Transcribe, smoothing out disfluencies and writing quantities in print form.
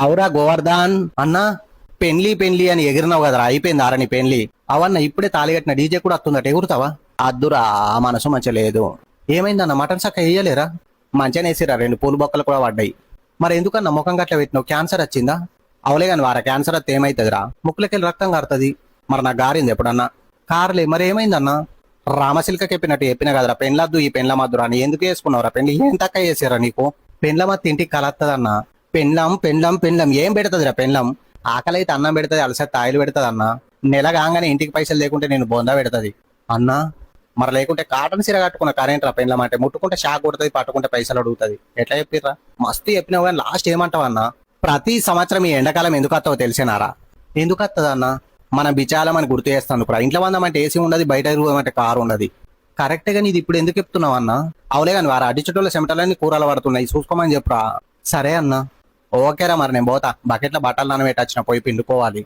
అవురా గోవర్ధన్ అన్న, పెండ్లి పెండ్లి అని ఎగిరినావు కదరా, అయిపోయింది ఆరని పెండ్లి. అవన్న ఇప్పుడే తాళిగట్టిన డీజే కూడా వస్తుందట, ఎగురుతావా? అద్దురా, ఆ మనసు మంచిగా లేదు. ఏమైందన్న, మటన్ సక్క వేయలేరా? మంచిగా వేసిరా, 2 పూల బొక్కలు కూడా పడ్డాయి. మరి ఎందుకన్నా ముఖం గట్ల పెట్టినావు? క్యాన్సర్ వచ్చిందా? అవలే కానీ వారా, క్యాన్సర్ వస్తే ఏమైతుందిరా? ముక్కులకెళ్ళి రక్తం కారుతుంది. మరి నాకు గారింది ఎప్పుడన్నా? కారలే, మరి ఏమైందన్నా? రామశిల్క చెప్పినట్టు చెప్పిన కదరా, పెండ్లద్దు ఈ పెండ్ల మద్దురా అని. ఎందుకు వేసుకున్నావురా పెండ్లి? ఏం తక్క చేసారా నీకు? పెండ్ల మత్తు ఇంటికి కలత్తదన్నా. పెండ్లం పెండ్లం పెండ్లం ఏం పెడతదిరా పెండ్లం? ఆకలి అయితే అన్నం పెడతది, అలసత్తే ఆయిల్ పెడతది అన్న. నెల కాగానే ఇంటికి పైసలు లేకుంటే నేను బొందా పెడతది అన్నా. మరి లేకుంటే కాటన్ సీర కట్టుకున్న కరెంట్ రా పెండ్లం అంటే. ముట్టుకుంటే షాక్ కొడుతుంది, పట్టుకుంటే పైసలు అడుగుతుంది. ఎట్లా చెప్పిర్రా? మస్తు చెప్పినావు కానీ లాస్ట్ ఏమంటావు అన్నా? ప్రతి సంవత్సరం ఈ ఎండాకాలం ఎందుకు వస్తావో తెలిసేనారా? ఎందుకు వస్తుంది అన్న? మనం బిచాలం అని గుర్తు చేస్తాను. ఇప్పుడు ఇంట్లో వందమంటే ఏసీ ఉండదు, బయట అంటే కారు ఉండదు. కరెక్టే గానీ ఇది ఇప్పుడు ఎందుకు చెప్తున్నావు అన్న? అవులే కానీ వారు అడిచుటోళ్ళ చెమటలన్నీ కూరలు పడుతున్నాయి, చూసుకోమని చెప్పురా. సరే అన్న. ఓకేరా, మరి నేను పోతా. బకెట్లో బట్టలు నానబెట్టి వచ్చిన, పోయి పిండుకోవాలి.